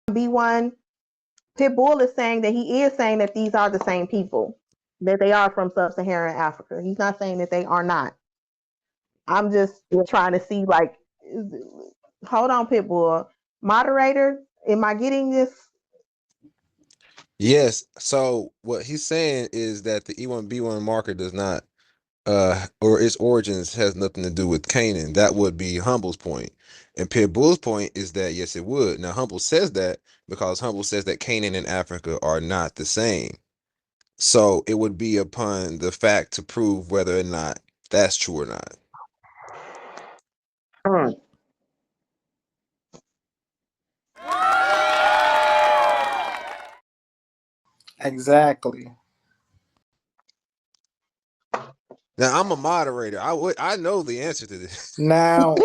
B1, Pitbull is saying that he is saying that these are the same people, that they are from sub-Saharan Africa. He's not saying that they are not. I'm just trying to see, like, hold on, Pitbull. Moderator, am I getting this? Yes. So what he's saying is that the E1B1 marker does not, or its origins has nothing to do with Canaan. That would be Humble's point. And Pitbull's point is that yes, it would. Now Humble says that because Humble says that Canaan and Africa are not the same. So it would be upon the fact to prove whether or not that's true or not. Exactly. Now I'm a moderator. I know the answer to this. Now,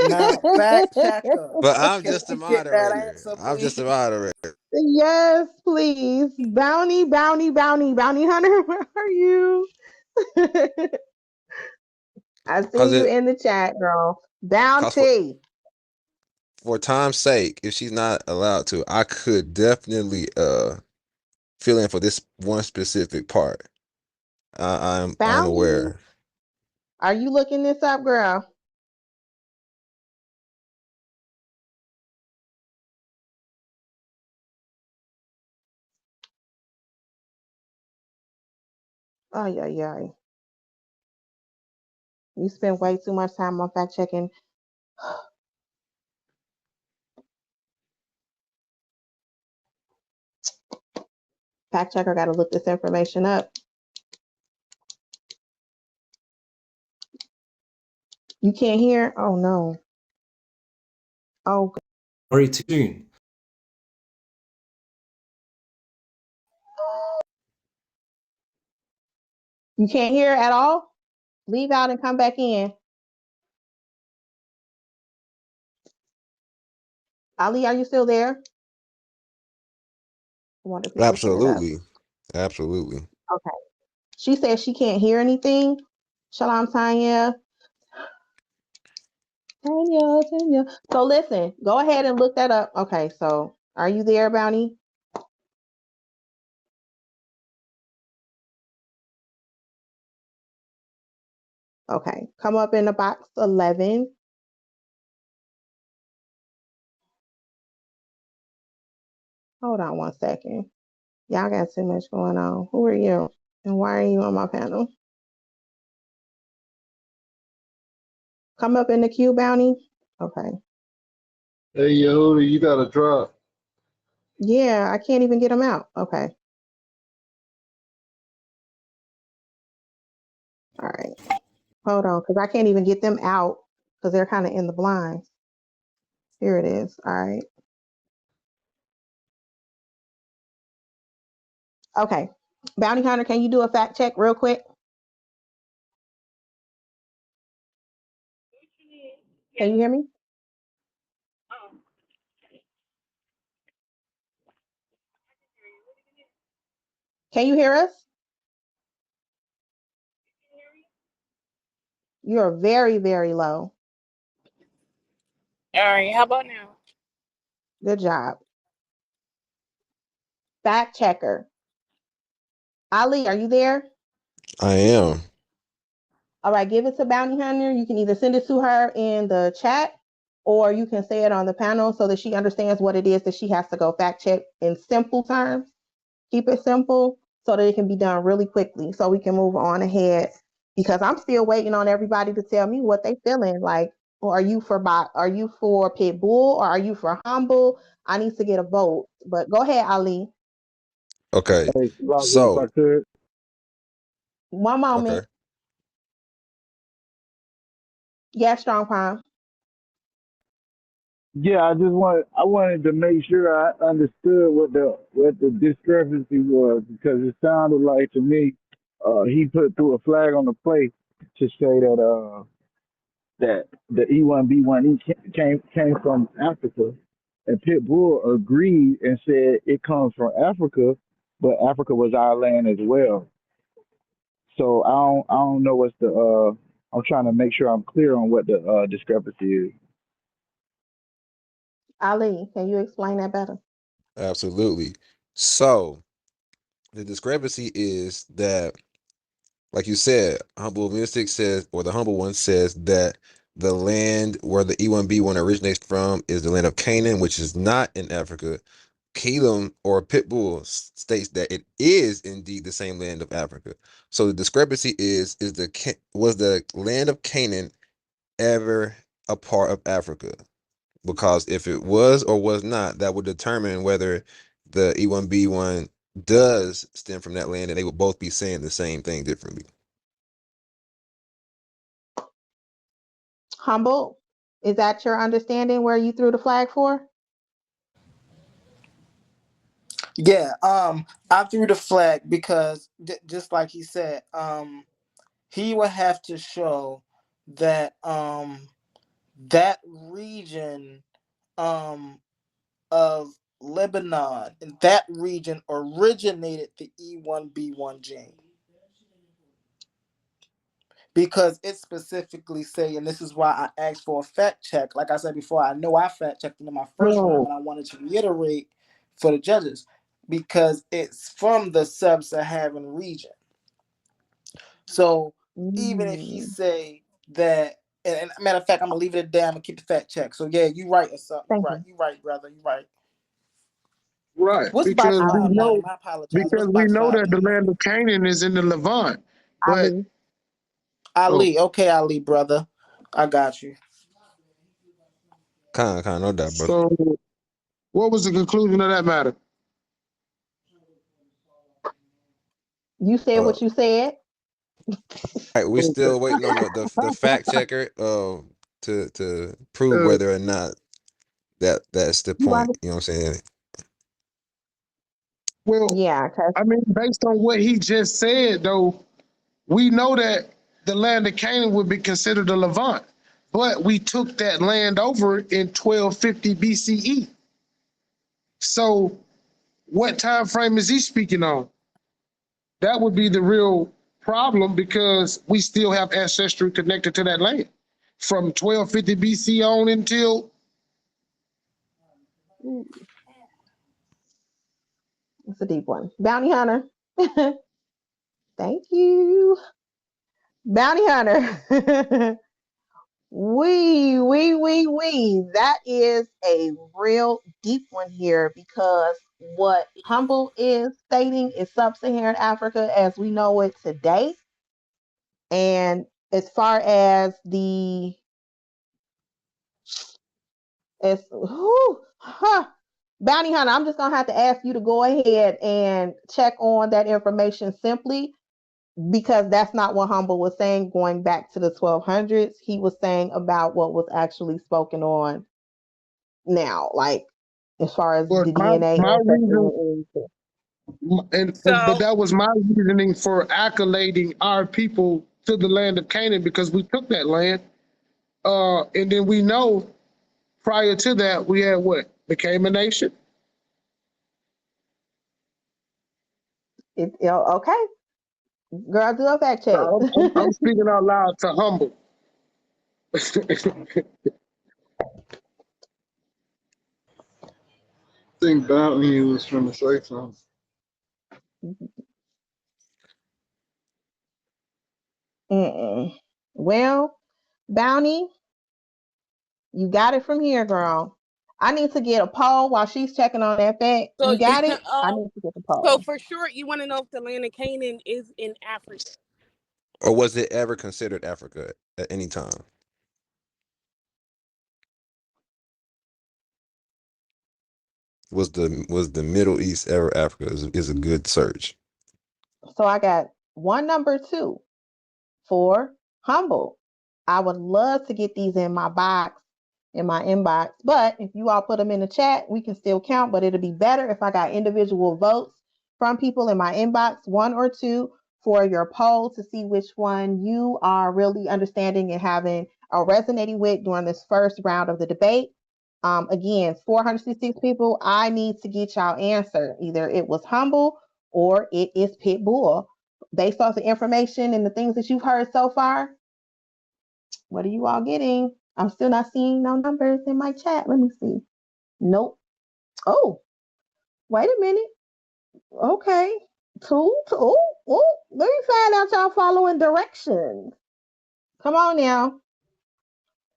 fact checker. But I'm Can just a we get that moderator. answer, I'm just a please? moderator. Yes, please. Bounty Hunter, where are you? I see you in the chat, girl. Bounty. For time's sake, if she's not allowed to, I could definitely fill in for this one specific part. I'm Bounty. unaware. Are you looking this up, girl? Oh, yeah. You spend way too much time on fact checking. Fact checker got to look this information up. You can't hear? Oh, no. Oh, Very soon. you can't hear at all? Leave out and come back in. Ali, are you still there? I wonder if you Absolutely. Absolutely. Okay. She says she can't hear anything. Shalom, Tanya. Tanya. So listen, go ahead and look that up. Okay, so are you there, Bounty? Okay, come up in the box 11. Hold on one second. Y'all got too much going on. Who are you? And why are you on my panel? Come up in the queue, Bounty. Okay. Hey, Yehuda, you got a drop. Yeah, I can't even get them out. Okay. All right. Hold on, because I can't even get them out because they're kind of in the blinds. Here it is. All right. Okay. Bounty Hunter, can you do a fact check real quick? Can you hear me? Can you hear us? You're very, very low. All right, how about now? Good job. Fact checker. Ali, are you there? I am. All right, give it to Bounty Hunter. You can either send it to her in the chat or you can say it on the panel so that she understands what it is that she has to go fact check in simple terms. Keep it simple so that it can be done really quickly so we can move on ahead, because I'm still waiting on everybody to tell me what they feeling like. Or are you for Pitbull or are you for Humble? I need to get a vote. But go ahead, Ali. Okay. Hey, So, if I could. One moment. okay. Yes, Strong Palm. Yeah, I wanted to make sure I understood what the discrepancy was, because it sounded like to me he put through a flag on the plate to say that the E1B1E came from Africa, and Pitbull agreed and said it comes from Africa, but Africa was our land as well. So I don't know what's the I'm trying to make sure I'm clear on what the discrepancy is. Ali, can you explain that better? Absolutely. So the discrepancy is that, like you said, Humble Mystic says, or the Humble One says that the land where the E1B1 originates from is the land of Canaan, which is not in Africa. Calum or Pitbull states that it is indeed the same land of Africa. So the discrepancy was the land of Canaan ever a part of Africa? Because if it was or was not, that would determine whether the E1B1 does stem from that land, and they would both be saying the same thing differently. Humble, is that your understanding where you threw the flag for? Yeah, I threw the flag because just like he said, he would have to show that that region of Lebanon and that region originated the E1B1 gene. Because it specifically say, and this is why I asked for a fact check. Like I said before, I know I fact checked in my first round, No, but I wanted to reiterate for the judges because it's from the sub-Saharan region. So even if he Mm, say that, and matter of fact, I'm gonna leave it at that. I'm gonna keep the fact check. So yeah, you right, or something. You thank right, you. you right, brother. You right. right, What's Bob's because All we file right, know name? I apologize. because What's we Bob's know file that the name? land of Canaan is in the Levant. But Ali. oh, Ali. Okay, Ali, brother. I got you. No doubt, brother. so what was the conclusion of that matter? You said Uh, what you said. right, we Okay. still waiting on the fact checker to prove Uh, whether or not that's the You point. understand? You know what I'm saying? well, Yeah, because I mean, based on what he just said, though, we know that the land of Canaan would be considered the Levant, but we took that land over in 1250 BCE. So, what time frame is he speaking on? That would be the real problem because we still have ancestry connected to that land from 1250 BC on until it's a deep one. Bounty Hunter. Thank you. Bounty Hunter. We. That is a real deep one here because what Humble is stating is sub-Saharan Africa as we know it today. And as far as the as Bounty Hunter, I'm just gonna have to ask you to go ahead and check on that information simply because that's not what Humble was saying going back to the 1200s. He was saying about what was actually spoken on now, like as far as well, the DNA my ancestry reason and and but that was my reasoning for accolading our people to the land of Canaan because we took that land. And then we know prior to that we had what became a nation. okay, girl, do a fact check. I'm speaking out loud to humble. Think Bounty was trying to say something. Mm-mm. Well, Bounty, you got it from here, girl. I need to get a poll while she's checking on that fact. So, You got it? I need to get the so poll. for sure, you want to know if the land of Canaan is in Africa. Or was it ever considered Africa at any time? Was the Middle East ever Africa? Is a good search. So I got one number two for Humble. I would love to get these in my box, in my inbox. But if you all put them in the chat, we can still count. But it'll be better if I got individual votes from people in my inbox, one or two, for your poll to see which one you are really understanding and having or resonating with during this first round of the debate. Again, 466 people. I need to get y'all answer. Either it was Humble or it is Pitbull. Based off the information and the things that you've heard so far, what are you all getting? I'm still not seeing no numbers in my chat. Let me see. Nope. Oh, Wait a minute. Okay. Two. Oh, let me find out y'all following directions. Come on now.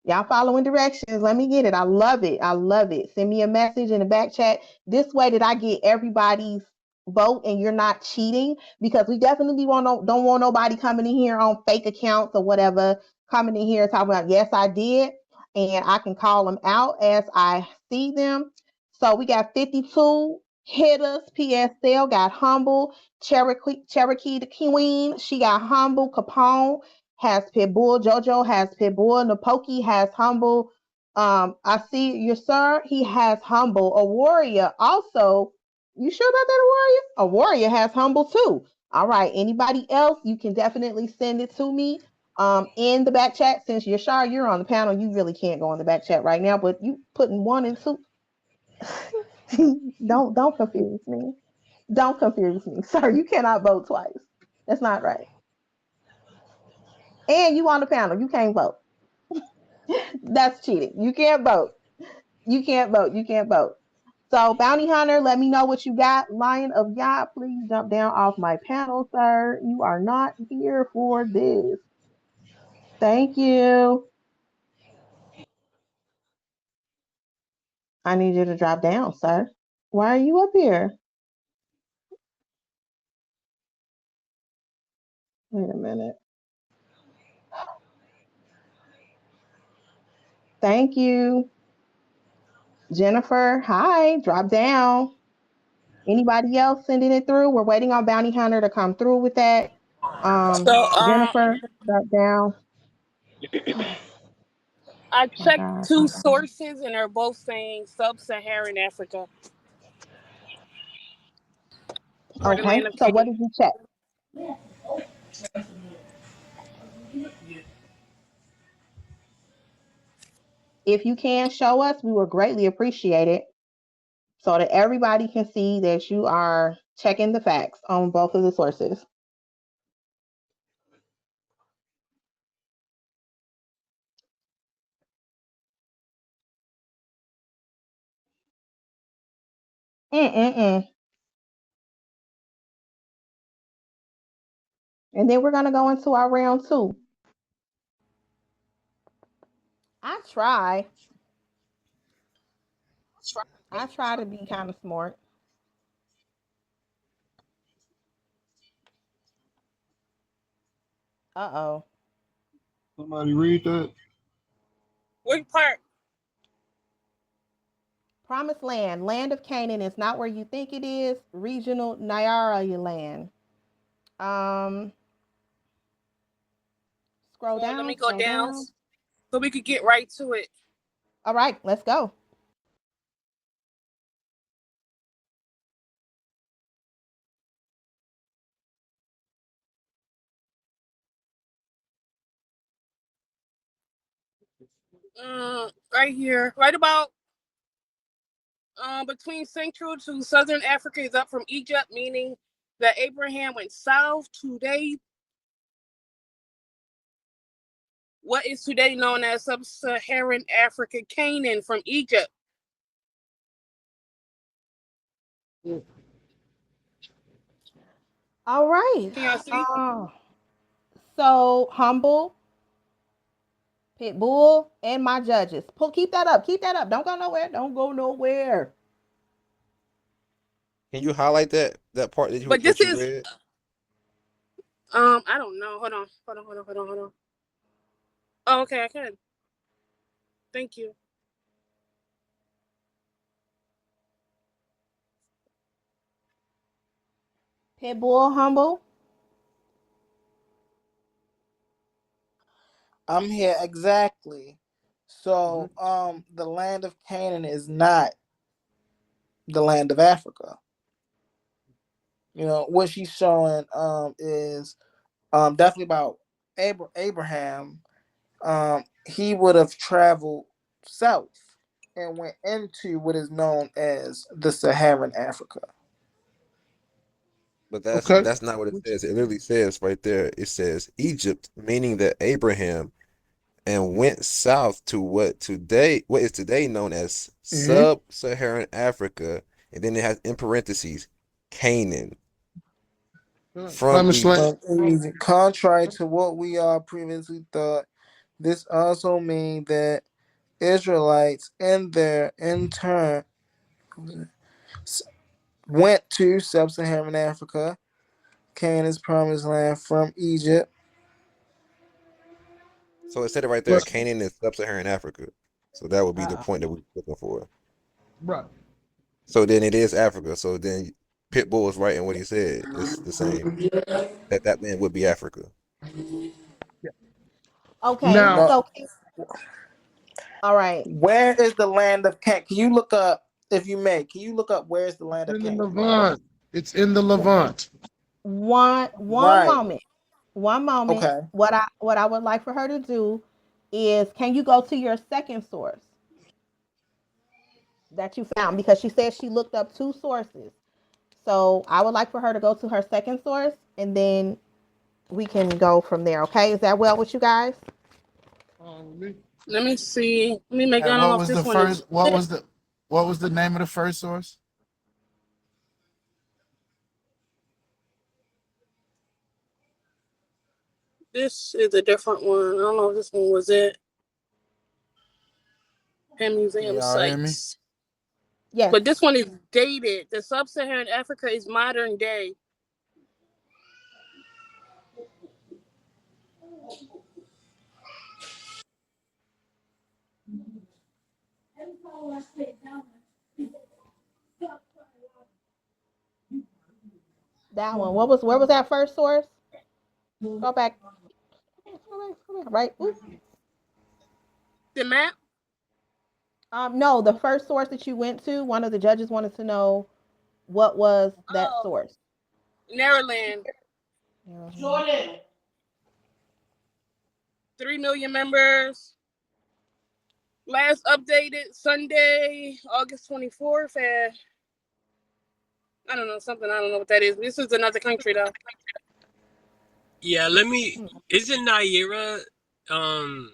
Y'all following directions. Let me get it. I love it. I love it. Send me a message in the back chat. This way that I get everybody's vote and you're not cheating, because we definitely don't want nobody coming in here on fake accounts or whatever, coming in here talking about, yes, I did. And I can call them out as I see them. So we got 52 hitters. PSL got Humble. Cherokee the Queen. She got Humble. Capone has Pitbull. JoJo has Pitbull. Napoki has Humble. I see your sir. He has Humble. A Warrior also. You sure about that, a Warrior? A Warrior has Humble too. All right. Anybody else? You can definitely send it to me in the back chat. Since Yashar, you're on the panel, you really can't go on the back chat right now. But you putting 1 and 2. Don't confuse me. Don't confuse me, sir. You cannot vote twice. That's not right. And you on the panel, you can't vote. That's cheating. You can't vote. You can't vote. You can't vote. So, Bounty Hunter, let me know what you got. Lion of Yah, please jump down off my panel, sir. You are not here for this. Thank you. I need you to drop down, sir. Why are you up here? Wait a minute. Thank you. Jennifer, hi. Drop down. Anybody else sending it through? We're waiting on Bounty Hunter to come through with that. So Jennifer, drop down. I Oh my checked God. two sources and they're both saying sub-Saharan Africa or the Okay. land of So what Canaan. did you check? If you can show us, we would greatly appreciate it, so that everybody can see that you are checking the facts on both of the sources. Mm-mm-mm. And then we're gonna go into our round 2. I try. I try to be kind of smart. Uh-oh. Somebody read that. Which part? Promised land, land of Canaan is not where you think it is. Regional Nyara land. Um, scroll So let down, me go scroll down down. so we could get right to it. All right, let's go. Right here, right about between Central to Southern Africa is up from Egypt, meaning that Abraham went south. Today, what is today known as sub-Saharan Africa, Canaan from Egypt. All right. Can y'all see? So Humble, Pitbull, and my judges. Keep that up. Keep that up. Don't go nowhere. Don't go nowhere. Can you highlight that part that you But this that you is read? I don't know. Hold on. Oh, okay, I can. Thank you. Pitbull, Humble. I'm here exactly. So, the land of Canaan is not the land of Africa. You know what she's showing is definitely about Abraham. He would have traveled south and went into what is known as the Saharan Africa. But Okay. that's not what it says. It literally says right there. It says Egypt, meaning that Abraham and went south to what is today known as Hmm. sub-Saharan Africa and then it has in parentheses Canaan from Promised land. Egypt. Contrary to what we all previously thought, this also means that Israelites in turn went to sub-Saharan Africa, Canaan's promised land from Egypt. So it said it right there. But Canaan is sub-Saharan Africa. So that would be the Uh, point that we're looking for. right. So then it is Africa. So then Pitbull was right in what he said. It's the same. That man would be Africa. okay, Now No, so all right. where is the land of Canaan? Can you look up, if you may? Can you look up where is the it's land of in the Canaan? Levant. It's in the Levant. One Right. moment. One moment. Okay. What I would like for her to do is, can you go to your second source that you found, because she said she looked up two sources. So I would like for her to go to her second source, and then we can go from there. Okay, is that well with you guys? Me. Let me see. Let me make. I And don't what know if was the this one is. first? What was the name of the first source? This is a different one. I don't know if this one was it. And Can museum y'all hear me? sites. Yes. But this one is dated. The sub-Saharan Africa is modern day. That one. Where was that first source? Go back. Go back. Right. Ooh. The map? No, the first source that you went to, one of the judges wanted to know what was that Oh, source. Narrowland. Jordan. 3 million members. Last updated Sunday, August 24th. And I don't know, something. I don't know what that is. This is another country, though. Yeah, let me. Isn't Naira? Um,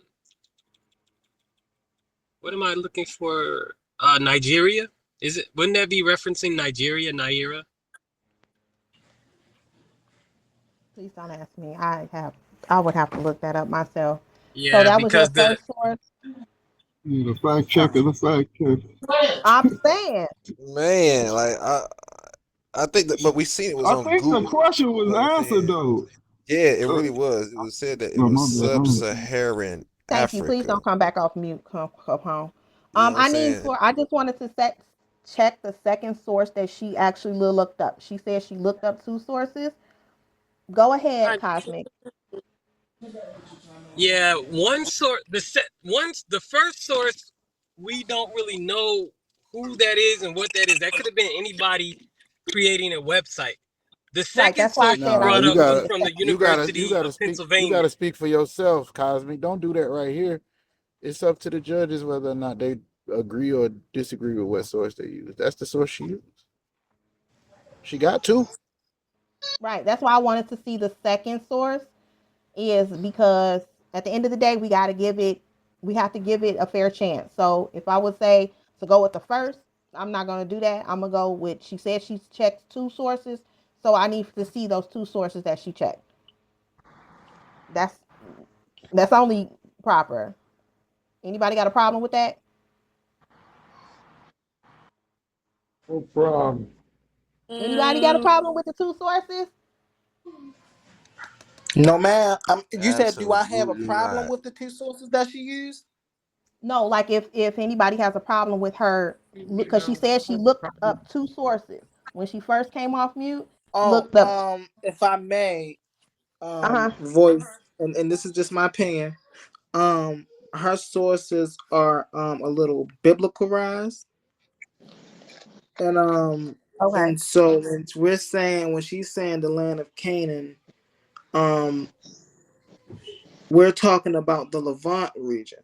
what am I looking for? Nigeria? Is it? Wouldn't that be referencing Nigeria, Naira? Please don't ask me. I would have to look that up myself. So Yeah, that was your because the first source. The fact checker, the fact checker. I'm saying. Man, like I think that, but we seen it was I on think the Google. question You was know what I'm answered saying? though. Yeah, it Uh, really was. It was said that it no, was my bad. sub-Saharan Thank you. Please Africa. don't come back off mute. Come home. You know what I'm I need saying? for. I just wanted to check the second source that she actually looked up. She said she looked up two sources. Go ahead, I, Cosmic. yeah, one source, the first source, we don't really know who that is and what that is. That could have been anybody creating a website. The Right. second That's why I source you said I No, brought you need up to was see gotta, the from the second. you University gotta of speak, you Pennsylvania. gotta speak for yourself, Cosmic. Don't do that right here. It's up to the judges whether or not they agree or disagree with what source they use. That's the source she used. She got two. Right. That's why I wanted to see the second source, is because at the end of the day, we have to give it a fair chance. So if I would say to go with the first, I'm not going to do that. I'm going to go with, she said she's checked two sources. So I need to see those two sources that she checked. That's, that's only proper. Anybody got a problem with that? No problem. Anybody got a mm, problem with the two sources? No, ma'am. You said, do I have a Absolutely problem not. with the two sources that she used? No, like if anybody has a problem with her, because she said she looked up two sources when she first came off mute. Oh, Looked up. if I may, Uh huh. voice, and this is just my opinion. Her sources are a little biblicalized, and Okay. so when she's saying the land of Canaan, um, we're talking about the Levant region.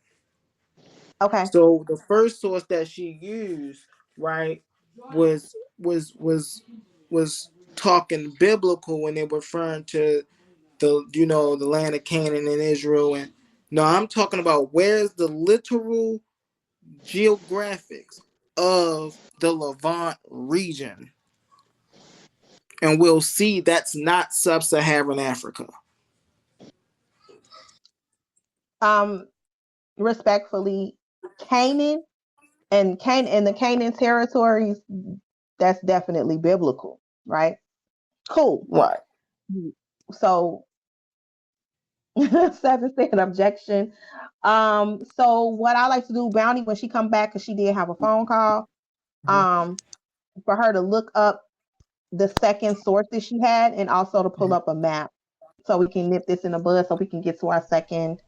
Okay. So the first source that she used, right, was was talking biblical when they were referring to the land of Canaan and Israel. And no, I'm talking about where's the literal geographics. of the Levant region. And we'll see that's not sub-Saharan Africa. Respectfully, Canaan and the Canaan territories, that's definitely biblical, right? Cool. Right. So 7 cent objection. So what I like to do, Bounty, when she come back, because she did have a phone call, for her to look up the second source that she had, and also to pull up a map, so we can nip this in the bud, so we can get to our second.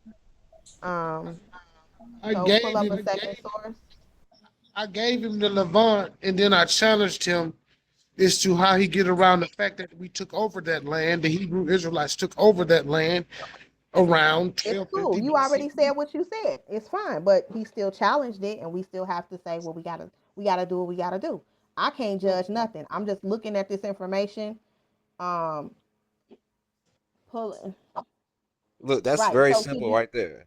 I So pull gave up him a second source. I gave him the Levant, and then I challenged him as to how he get around the fact that we took over that land. The Hebrew Israelites took over that land around It's 1250 cool. You BC. already said what you said. It's fine, but he still challenged it, and we still have to say, well, we gotta do what we gotta do. I can't judge nothing. I'm just looking at this information. Um, pulling Look, that's right. very So could simple you right there.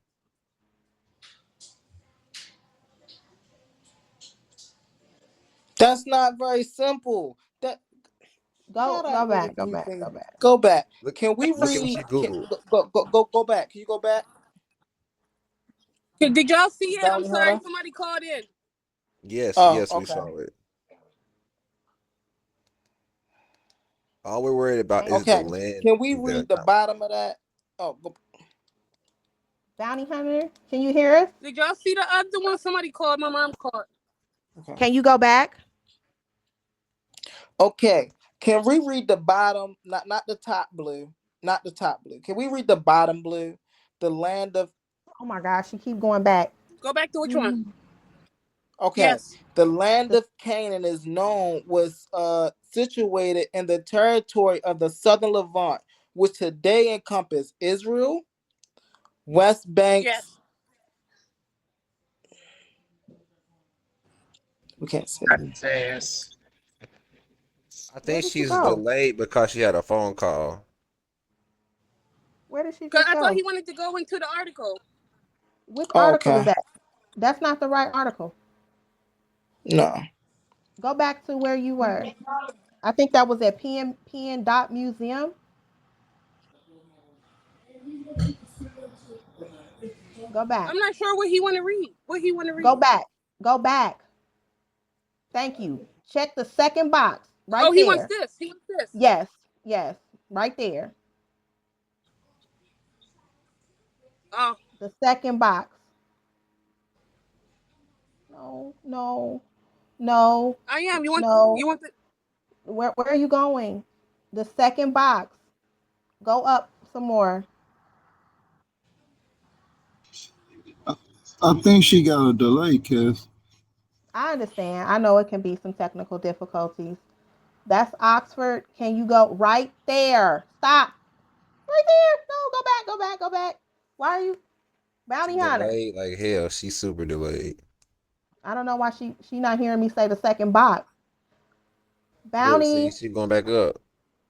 That's not very simple. That how that go really back, can even go back. go back? Look, Can we look at what read? she googled. Go back. Can you go back, Did y'all see it? I'm Bounty sorry, Hunter? somebody called in. Yes, Oh, yes, we okay. saw it. All we're worried about Thank is the Okay. you, land Can we they're read the not. bottom of that? Oh, Bounty Hunter. Can you hear us? Did y'all see the other one? Somebody called. My mom called. okay. Can you go back? Okay. Can we read the bottom? Not the top blue. Not the top blue. Can we read the bottom blue? The land of Oh my gosh, she keep going back. Go back to which one? Mm. Okay. Yes. The land The, of Canaan is known was situated in the territory of the southern Levant, which today encompass Israel, West Banks. Yes. We can't say Ass. I where think did she she's go? delayed because she had a phone call. Where did she Cause just I thought go? he wanted to go into the article. Which Oh, article is okay. that? That's not the right article. No. Go back to where you were. I think that was at PN dot museum. Go back. I'm not sure what he want to read. What he want to Go read? back. Go back. Thank you. Check the second box Oh, right he wants there. this. He wants this. Yes. Yes. Right there. Oh, The second box. No, no, no, I am. You want? no. You want the? Where are you going? The second box. Go up some more. I think she got a delay, Kiss. I understand. I know it can be some technical difficulties. That's Oxford. Can you go right there? Stop. Right there. No, go back, go back, go back. Why are you She Bounty Hunter? delayed like hell. She's super delayed. I don't know why she not hearing me say the second box. Look, see, Bounty. she going back up.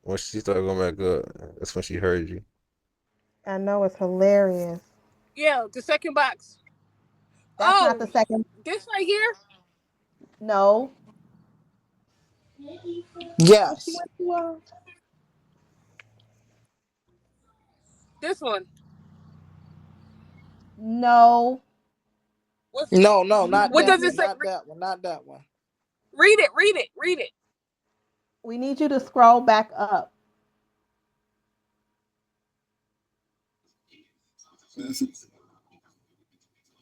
When she started going back up, that's when she heard you. I know it's hilarious. Yeah, the second box. That's not Oh, the second. this right here. No. Oh, she Yes. went to This one. no. What's? No, no, You not What need that does you it one. say? Not that one. Not that one. Read it. Read it. Read it. we need you to scroll back up.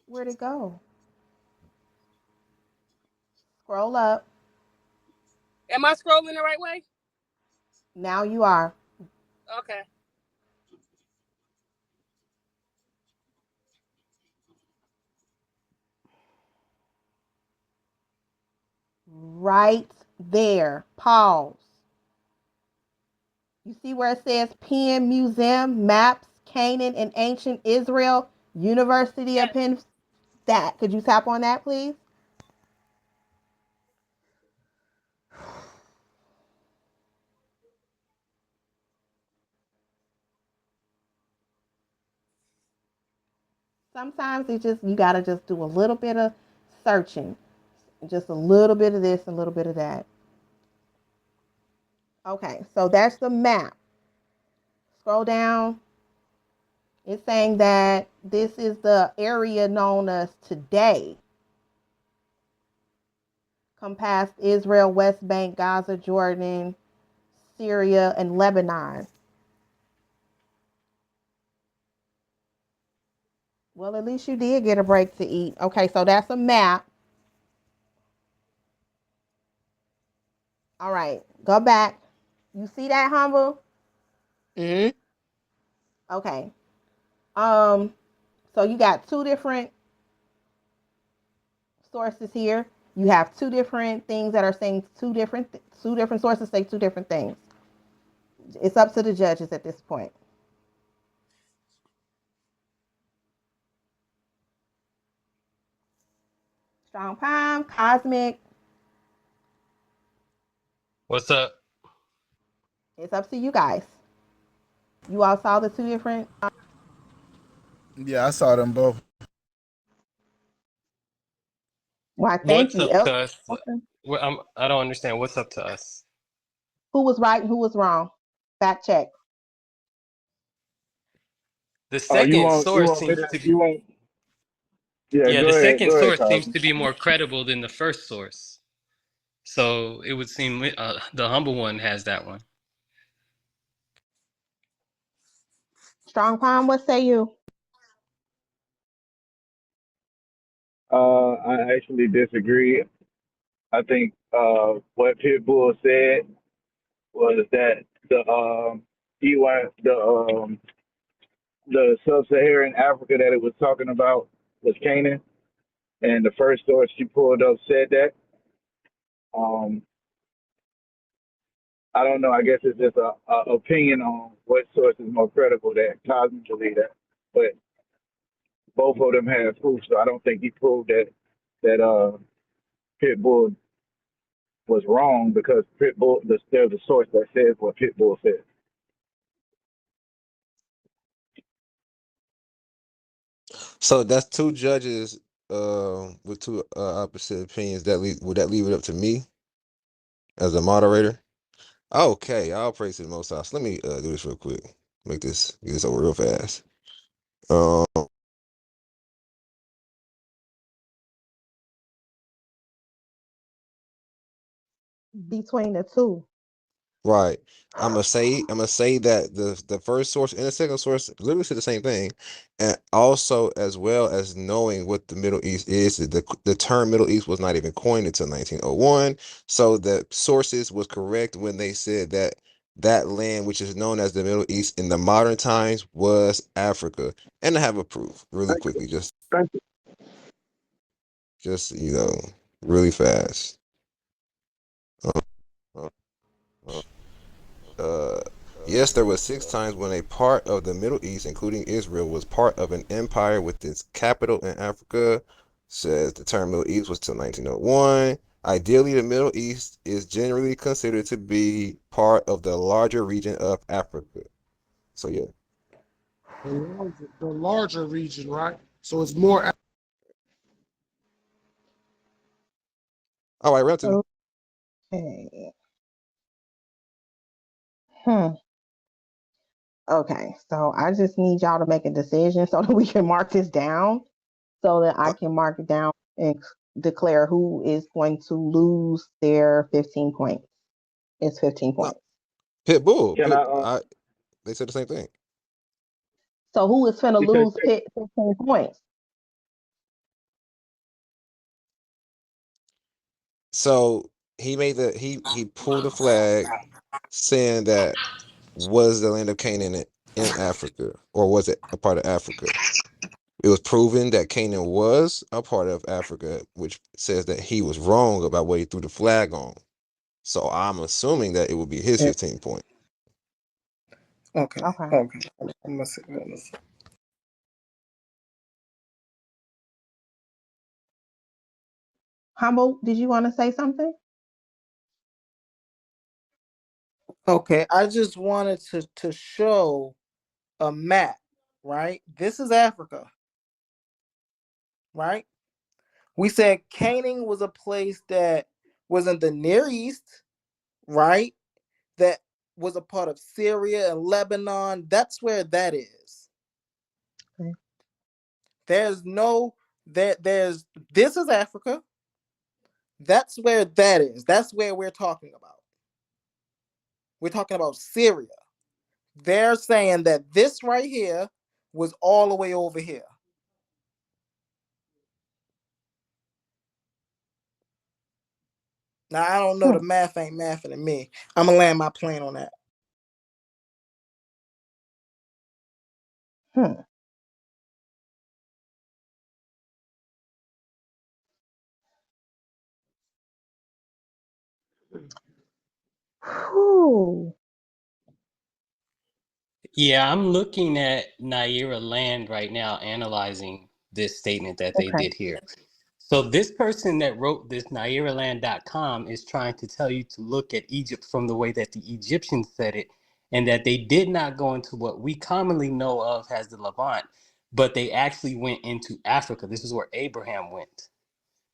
Where'd it go? Scroll up. Am I scrolling the right way? Now you are. Okay. Right there. Pause. You see where it says Penn Museum, Maps, Canaan and Ancient Israel, University of Yes. Penn. That. Could you tap on that, please? Sometimes it just you gotta just do a little bit of searching. Just a little bit of this, a little bit of that. Okay, so that's the map. Scroll down. It's saying that this is the area known as today. Compassed Israel, West Bank, Gaza, Jordan, Syria, and Lebanon. Well, at least you did get a break to eat. Okay, so that's a map. All right, go back. You see that, Humble? Mm-hmm. Okay. So you got two different sources here. You have two different things that are saying two different sources say two different things. It's up to the judges at this point. Strong Palm, Cosmic. What's up? It's up to you guys. You all saw the two different. Yeah, I saw them both. Why? Thank What's you. up to us? Okay. I don't understand. What's up to us? Who was right and who was wrong? Fact check. The You second you source want me seems to to be, you want yeah, yeah, the go second ahead, source seems Cosmo. to be more credible than the first source. So it would seem the humble one has that one. Strong Palm, what say you? I actually disagree. I think what Pitbull said was that he went the sub-Saharan Africa that it was talking about was Canaan, and the first source she pulled up said that. Um, I don't know. I guess it's just a opinion on what source is more credible that Cosmo believe that, but both of them have proof, so I don't think he proved that Pitbull was wrong because Pitbull there's a source that says what Pitbull said. So that's two judges with two opposite opinions. Would that leave it up to me as a moderator? Okay, I'll praise to the Most High. So let me do this real quick. Get this over real fast. Um, Between the two. right. I'm gonna say that the first source and the second source literally say the same thing, and also as well as knowing what the Middle East is. The term Middle East was not even coined until 1901. So the sources was correct when they said that that land, which is known as the Middle East in the modern times, was Africa. And I have a proof really quickly, Thank you. just really fast. Uh, uh, uh, uh, yes, there was six times when a part of the Middle East, including Israel, was part of an empire with its capital in Africa. Says the term Middle East was till 1901. Ideally, the Middle East is generally considered to be part of the larger region of Africa. So yeah. The larger region, right? So it's more. All right, round two. Okay. Hmm. Okay. So I just need y'all to make a decision so that we can mark this down, so that I can mark it down and declare who is going to lose their 15 points. It's 15 No, points. Pitbull. Can They said the same thing. So who is going to because lose 15 points? So he pulled a flag saying that was the land of Canaan in Africa, or was it a part of Africa? It was proven that Canaan was a part of Africa, which says that he was wrong about what he threw the flag on. So I'm assuming that it would be his 15 point. Okay. Okay. Okay. I'm gonna see. Humble, did you want to say something? Okay. I just wanted to show a map. Right. This is Africa. Right. We said Canaan was a place that was in the Near East, right? That was a part of Syria and Lebanon. That's where that is. Okay. There's this is Africa. That's where that is. That's where we're talking about. We're talking about Syria. They're saying that this right here was all the way over here. Now I don't know, the math ain't mathing to me. I'm gonna land my plane on that. Whew. Yeah, I'm looking at Naira Land right now, analyzing this statement that they Okay. did here. So this person that wrote this, NairaLand.com, is trying to tell you to look at Egypt from the way that the Egyptians said it, and that they did not go into what we commonly know of as the Levant, but they actually went into Africa. This is where Abraham went.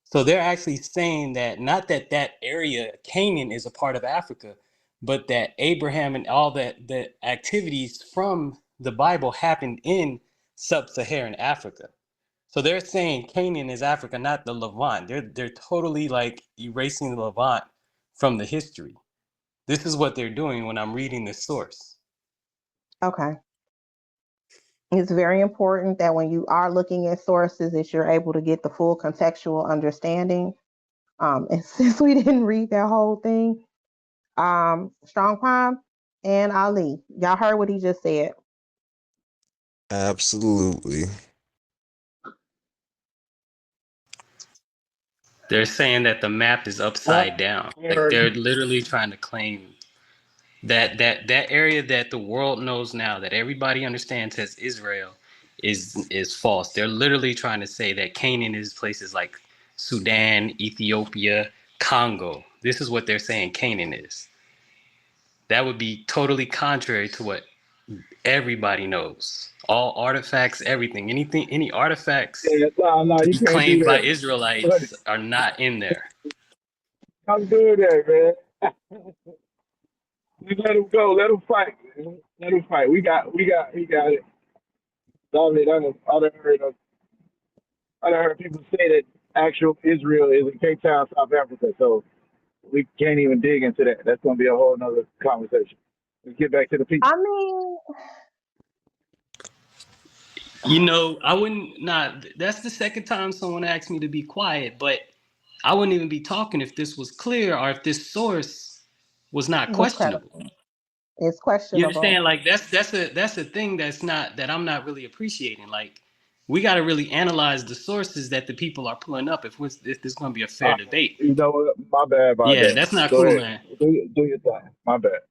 So they're actually saying that not that that area, Canaan, is a part of Africa, but that Abraham and all that the activities from the Bible happened in sub-Saharan Africa. So they're saying Canaan is Africa, not the Levant. They're totally like erasing the Levant from the history. This is what they're doing when I'm reading this source. Okay. It's very important that when you are looking at sources, that you're able to get the full contextual understanding. And since we didn't read that whole thing, Strong Palm and Ali, y'all heard what he just said. Absolutely. They're saying that the map is upside down. Like they're literally trying to claim that area that the world knows now, that everybody understands as Israel, is false. They're literally trying to say that Canaan is places like Sudan, Ethiopia, Congo. This is what they're saying Canaan is. That would be totally contrary to what everybody knows. All artifacts, everything, anything, any artifacts Yeah, no, to you be can't do claimed by that. But Israelites are not in there. I'm doing that, man. Just let him go. Let him fight. Man. Let him fight. He got it. I done heard people say that actual Israel is in Cape Town, South Africa. So we can't even dig into that. That's going to be a whole nother conversation. Let's get back to the people. I mean, You know, I wouldn't not that's the second time someone asked me to be quiet, but I wouldn't even be talking if this was clear or if this source was not was questionable. credible. It's You questionable. understand? Like that's a thing that I'm not really appreciating. Like we got to really analyze the sources that the people are pulling up if there's going to be a fair debate. You know what? My bad about Yeah, that. that's not Go cool, ahead. man. Do your thing. My bad.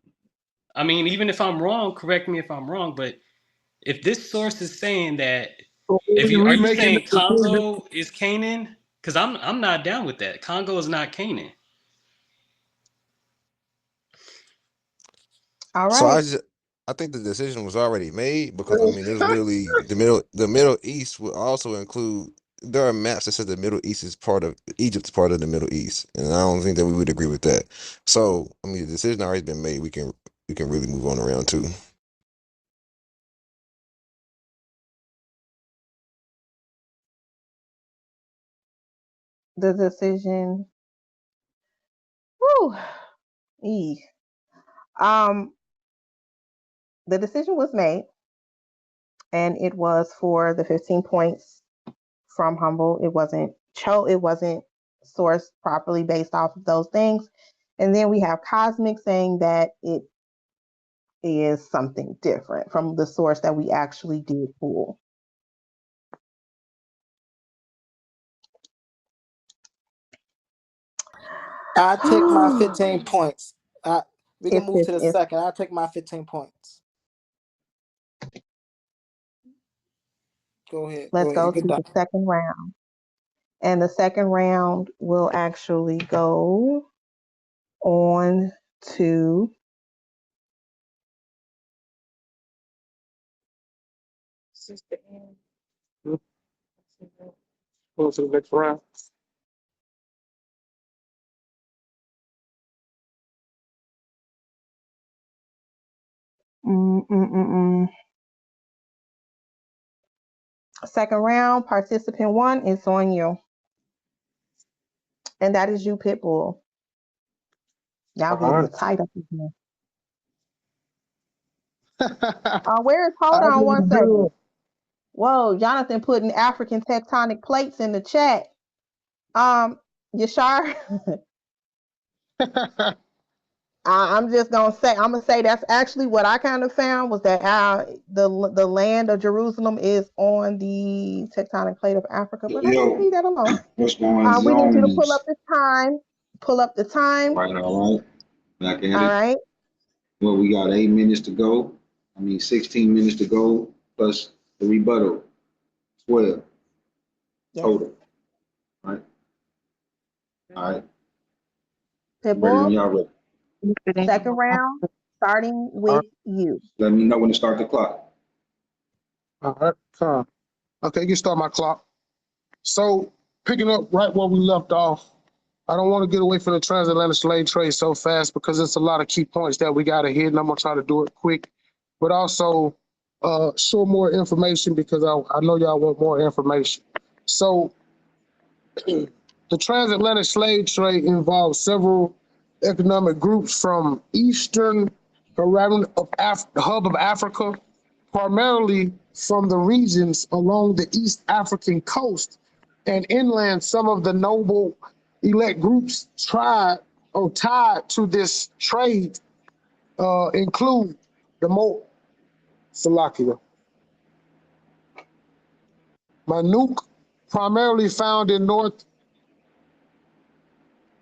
I mean, even if I'm wrong, correct me if I'm wrong, but if this source is saying that, if you are We you making the saying decision. Congo is Canaan? Because I'm not down with that. Congo is not Canaan. All So right. I think the decision was already made because I mean there's literally the Middle East would also include there are maps that says the Middle East is part of Egypt's part of the Middle East, and I don't think that we would agree with that. So I mean the decision already been made. We can really move on around two. The decision. Whew. Eeh. Um, the decision was made, and it was for the 15 points from Humble. It wasn't sourced properly based off of those things. And then we have Cosmic saying that it is something different from the source that we actually did pull. I take my 15 points. We can move to the It's second. I'll take my 15 points. Go ahead. let's You go can to done. the second round. And the second round will actually go on to Go to the next round. Mm-mm-mm-mm. Second round, participant 1 is on you. And that is you, Pitbull. Y'all All getting right. tight up in here. Hold I on one did second. good. Whoa, Jonathan putting African tectonic plates in the chat. Yashar, I'm just gonna say that's actually what I kind of found was that the land of Jerusalem is on the tectonic plate of Africa, but I'm gonna Yo, leave that alone. what's going on, We need you to pull up zones? the time. Pull up the time. All right. Back at All it. right. Well, we got 8 minutes to go. 16 minutes to go, plus the rebuttal, 12 Yes. total. Right? All right. Ready when Pitbull. y'all ready. Second round, starting All with right. you. Let me know when to start the clock. All right. Okay, you can start my clock. So, picking up right where we left off, I don't want to get away from the transatlantic slave trade so fast because it's a lot of key points that we got to hit, and I'm going to try to do it quick, but also show more information because I know y'all want more information. So, the transatlantic slave trade involved several economic groups from eastern the hub of Africa, primarily from the regions along the East African coast and inland. Some of the noble elect groups tied to this trade include the Salakia, Manuk, primarily found in North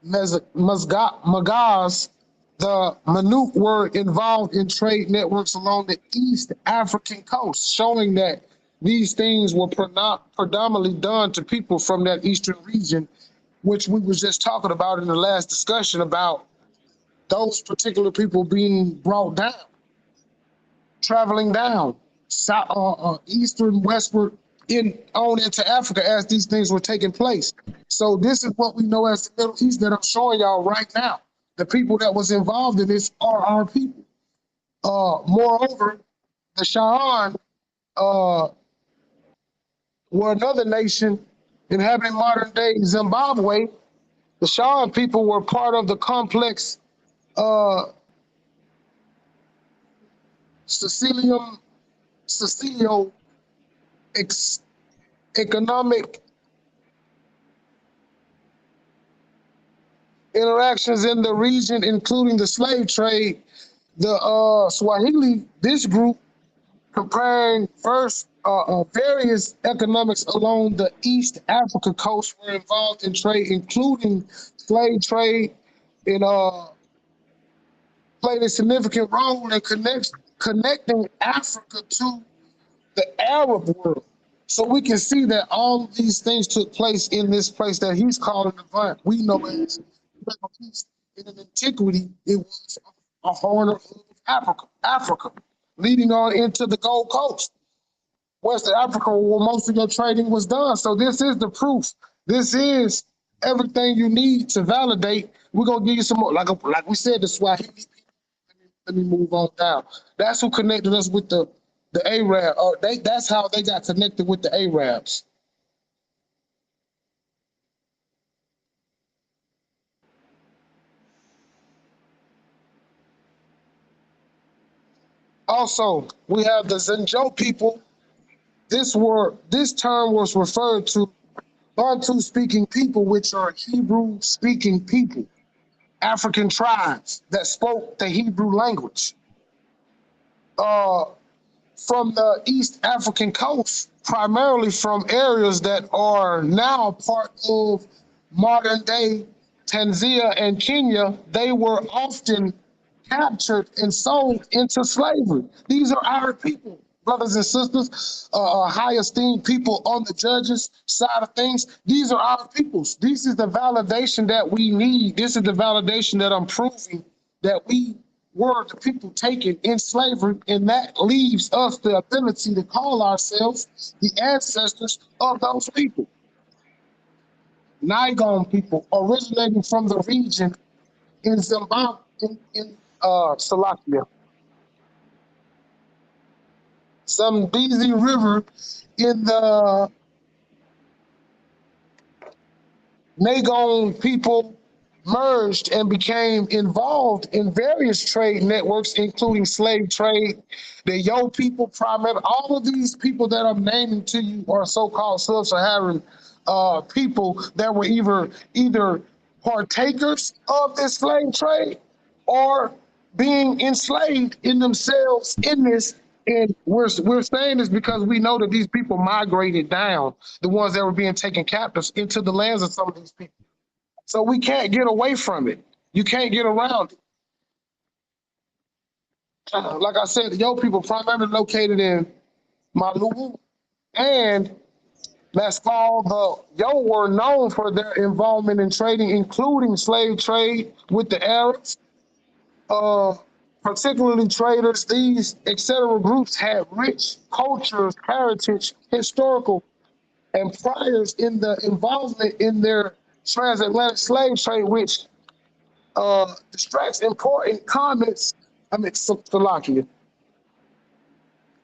Magaz. The Manuk were involved in trade networks along the East African coast, showing that these things were predominantly done to people from that eastern region, which we was just talking about in the last discussion about those particular people being brought down, traveling down eastern, westward, on into Africa as these things were taking place. So this is what we know as the Middle East that I'm showing y'all right now. The people that was involved in this are our people. Moreover, the Sha'an were another nation inhabiting modern day Zimbabwe. The Sha'an people were part of the complex uh, Sicilium, Sicilio economic interactions in the region, including the slave trade. The Swahili, this group, comparing first various economics along the East Africa coast were involved in trade, including slave trade, and played a significant role in connecting Africa to the Arab world. So we can see that all of these things took place in this place that he's calling the Levant. We know as Middle East. In antiquity, it was a horn of Africa, leading on into the Gold Coast, West Africa, where most of your trading was done. So this is the proof. This is everything you need to validate. We're gonna give you some more, like we said, the Swahili people. Let me move on down. That's who connected us with the Arab. That's how they got connected with the Arabs. Also, we have the Zenjo people. This term was referred to Bantu-speaking people, which are Hebrew-speaking people, African tribes that spoke the Hebrew language. Uh, from the East African coast, primarily from areas that are now part of modern day Tanzania and Kenya, they were often captured and sold into slavery. These are our people, brothers and sisters, high esteemed people on the judges' side of things. These are our peoples. This is the validation that we need. This is the validation that I'm proving that we were the people taken in slavery, and that leaves us the ability to call ourselves the ancestors of those people. Nigon people originating from the region in Zimbabwe, in Salakia. Zambezi River in the Nagon people merged and became involved in various trade networks, including slave trade. The Yo people, primarily, all of these people that I'm naming to you are so-called sub-Saharan people that were either partakers of this slave trade or being enslaved in themselves in this. And we're saying this because we know that these people migrated down, the ones that were being taken captives, into the lands of some of these people. So we can't get away from it. You can't get around it. Like I said, the Yo people primarily located in Maluku and Mascal. The Yo were known for their involvement in trading, including slave trade with the Arabs. Particularly traders, these etc. groups had rich cultures, heritage, historical, and priors in the involvement in their transatlantic slave trade, which distracts important Slovakia,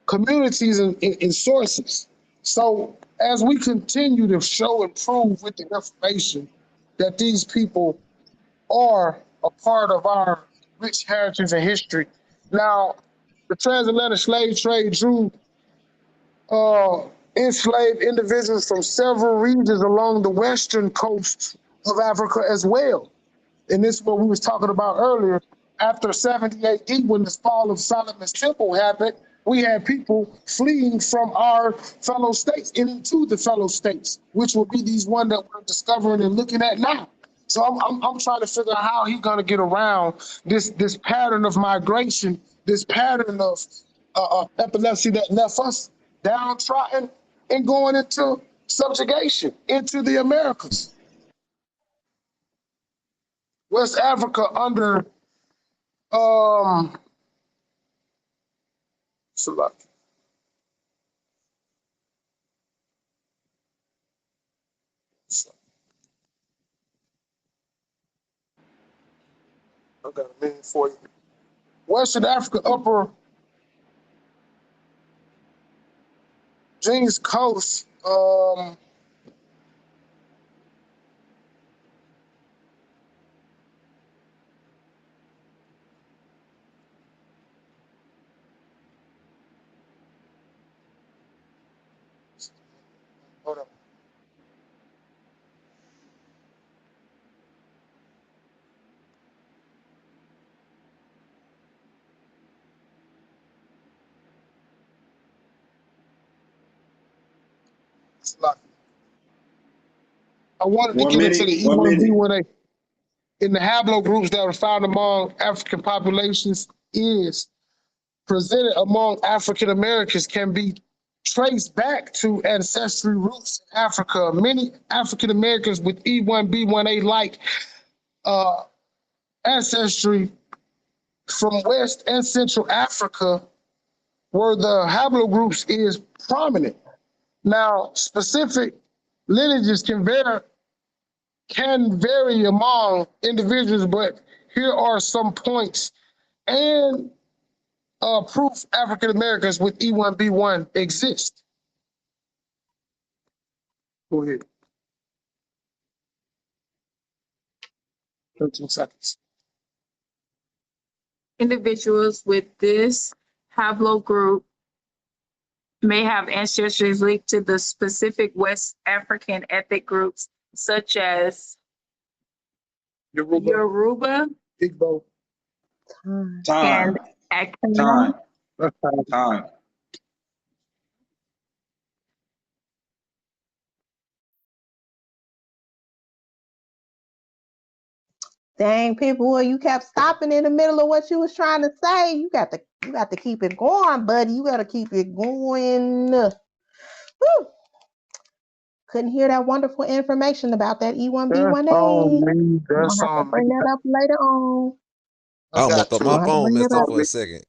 communities and sources. So as we continue to show and prove with the information that these people are a part of our rich heritage and history. Now, the transatlantic slave trade drew enslaved individuals from several regions along the western coast of Africa as well. And this is what we was talking about earlier. After 70 AD, when the fall of Solomon's temple happened, we had people fleeing from our fellow states into the fellow states, which will be these one that we're discovering and looking at now. So I'm trying to figure out how he's going to get around this pattern of migration, this pattern of epilepsy that left us downtrodden and going into subjugation into the Americas. West Africa under select. I got a minute for you. Western Africa, upper James Coast. Hold on. Select. I wanted to One get into minute. the 1 minute. E1B1A. In the haplogroups that are found among African populations is presented among African Americans can be traced back to ancestry roots in Africa. Many African Americans with E1B1A like ancestry from West and Central Africa, where the haplogroups is prominent. Now, specific lineages can vary among individuals, but here are some points and proof African Americans with E1B1 exist. Go ahead. 13 seconds. Individuals with this haplogroup may have ancestors linked to the specific West African ethnic groups such as Yoruba Igbo. and Time. Akan. Time. Dang, people, you kept stopping in the middle of what you was trying to say. You got to keep it going, buddy. You got to keep it going. Woo. Couldn't hear that wonderful information about that E1B1A. That's I'll have to on me. bring that up later on. I almost thought my I'll have to phone bring it messed up up. for a second.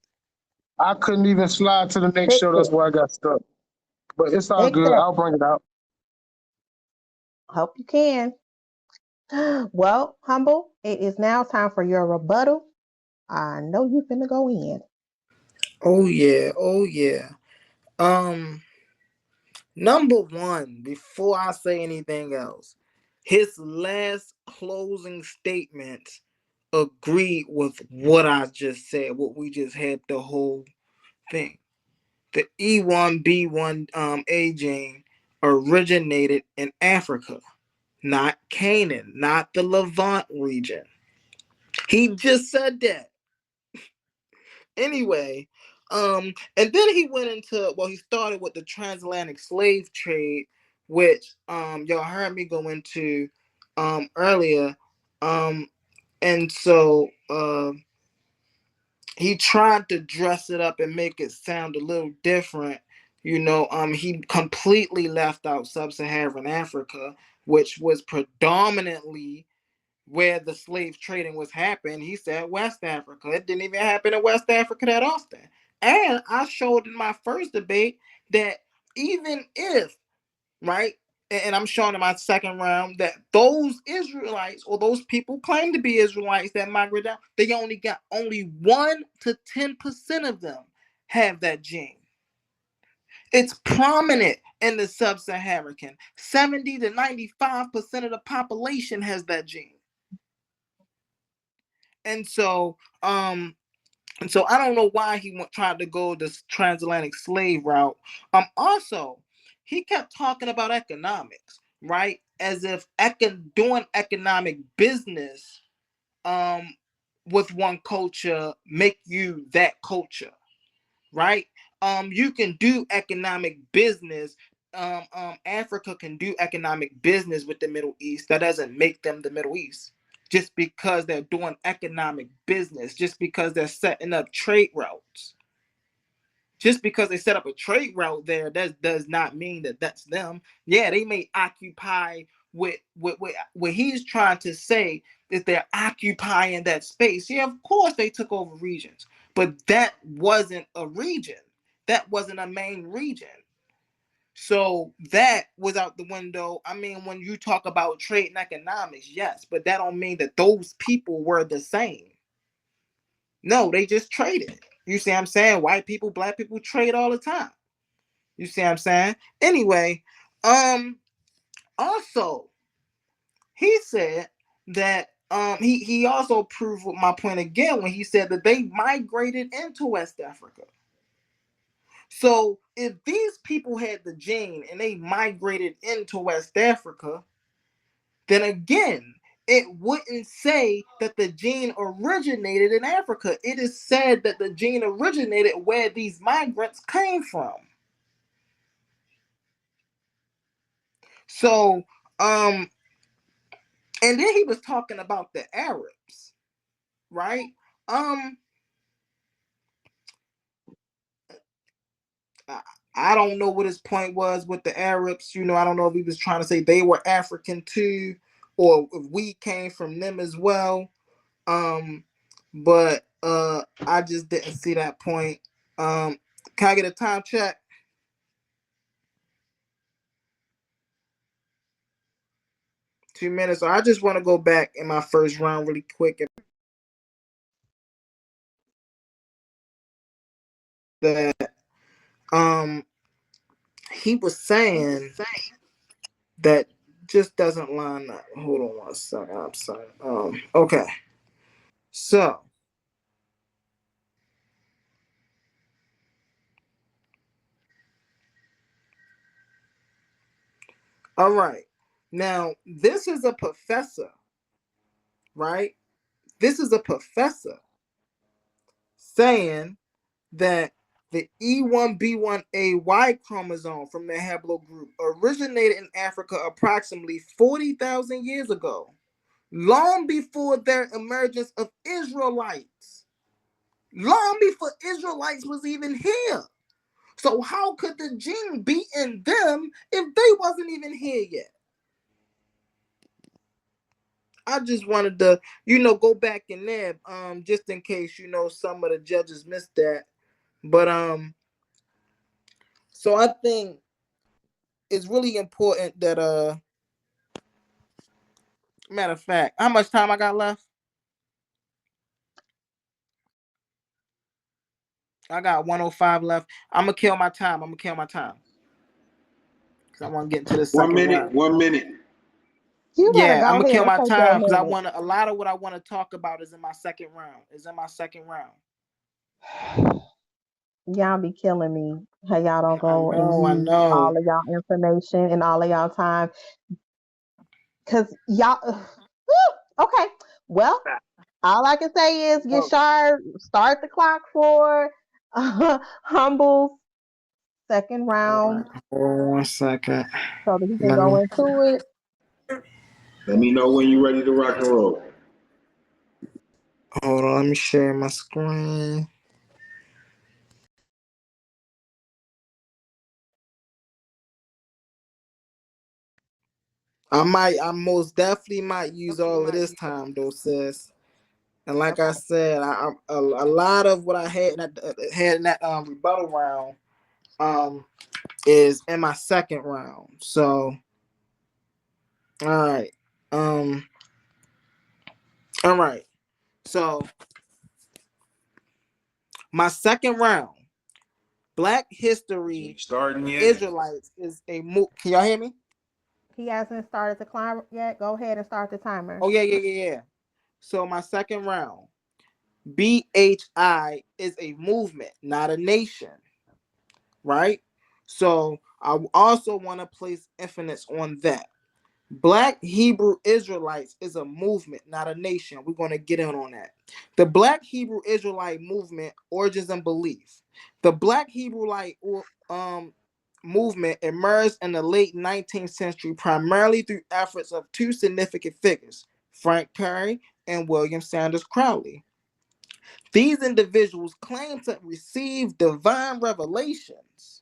I couldn't even slide to the next Fix show. That's it. where I got stuck. But it's all Fix good. it. I'll bring it out. Hope you can. Well, Humble, it is now time for your rebuttal. I know you finna go in. Oh yeah, oh yeah. Number one, before I say anything else, his last closing statements agreed with what I just said, what we just had the whole thing. The E1B1 A gene originated in Africa, not Canaan, not the Levant region. He just said that. Anyway, and then he went into, well, he started with the transatlantic slave trade, which y'all heard me go into earlier. And so he tried to dress it up and make it sound a little different. He completely left out sub-Saharan Africa, which was predominantly where the slave trading was happening. He said West Africa. It didn't even happen in West Africa that often. And I showed in my first debate that even if, right, and I'm showing in my second round that those Israelites or those people claim to be Israelites that migrate out, they only got only 1 to 10% of them have that gene. It's prominent in the sub-Saharan. 70 to 95% of the population has that gene. And so, I don't know why he tried to go this transatlantic slave route. Also, he kept talking about economics, right? As if doing economic business, with one culture make you that culture, right? You can do economic business. Africa can do economic business with the Middle East. That doesn't make them the Middle East. Just because they're doing economic business, just because they're setting up trade routes, just because they set up a trade route there, that does not mean that that's them. Yeah, they may occupy what he's trying to say is they're occupying that space. Yeah, of course they took over regions, but that wasn't a region. That wasn't a main region. So that was out the window. I mean, when you talk about trade and economics, yes, but that don't mean that those people were the same. No, they just traded. You see what I'm saying? White people, black people trade all the time. You see what I'm saying? Anyway, also he said that he also proved my point again when he said that they migrated into West Africa. So if these people had the gene and they migrated into West Africa, then again, it wouldn't say that the gene originated in Africa. It is said that the gene originated where these migrants came from. So, and then he was talking about the Arabs, right? I don't know what his point was with the Arabs. I don't know if he was trying to say they were African too, or if we came from them as well. But I just didn't see that point. Can I get a time check? 2 minutes. So I just want to go back in my first round really quick. That he was saying that just doesn't line up. Hold on one second. I'm sorry. Okay. So, all right. Now, this is a professor, right? This is a professor saying that the E1B1A Y chromosome from the haplogroup originated in Africa approximately 40,000 years ago, long before their emergence of Israelites, long before Israelites was even here. So how could the gene be in them if they wasn't even here yet? I just wanted to, go back in there, just in case, some of the judges missed that. But so I think it's really important that matter of fact, how much time I got left? I got 105 left. I'm gonna kill my time. Because I want to get into the 1 second minute. round. 1 minute. You better Yeah, I'm go gonna ahead kill and my take that time because minute. a lot of what I want to talk about is in my second round. Y'all be killing me. How y'all don't go and I use know. all of y'all information and all of y'all time. Cause y'all okay. Well, all I can say is get sharp, start the clock for Humble's second All right, round hold on 1 second. so that he can Let go me into it. Let me know when you're ready to rock and roll. hold on. Let me share my screen. I most definitely might use all of this time though, sis. And like I Okay. said, a lot of what I had in that rebuttal round is in my second round. So all right. Um all right. So my second round, Black History Starting yet? Israelites is a Can y'all hear me? He hasn't started the clock yet. Go ahead and start the timer. Oh yeah. So my second round, BHI is a movement, not a nation, right? So I also want to place emphasis on that. Black Hebrew Israelites is a movement, not a nation. We're going to get in on that. The Black Hebrew Israelite movement, origins and belief. The Black Hebrewite movement emerged in the late 19th century primarily through efforts of two significant figures, Frank Perry and William Sanders Crowley. These individuals claim to receive divine revelations.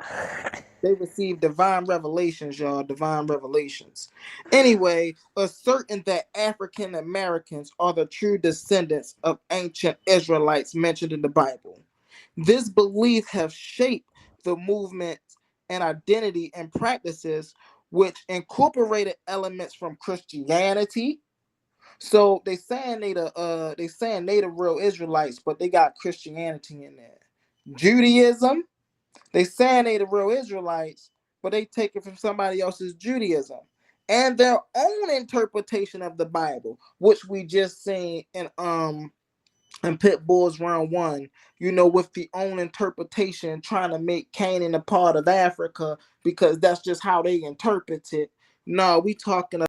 They received divine revelations, y'all. Divine revelations. Anyway, asserting that African Americans are the true descendants of ancient Israelites mentioned in the Bible. This belief has shaped the movement and identity and practices which incorporated elements from Christianity. So they saying they the real Israelites, but they got Christianity in there. Judaism, they saying they the real Israelites, but they take it from somebody else's Judaism and their own interpretation of the Bible, which we just seen in Pitbull's round one. With the own interpretation, trying to make Canaan a part of Africa because that's just how they interpret it. No, we talking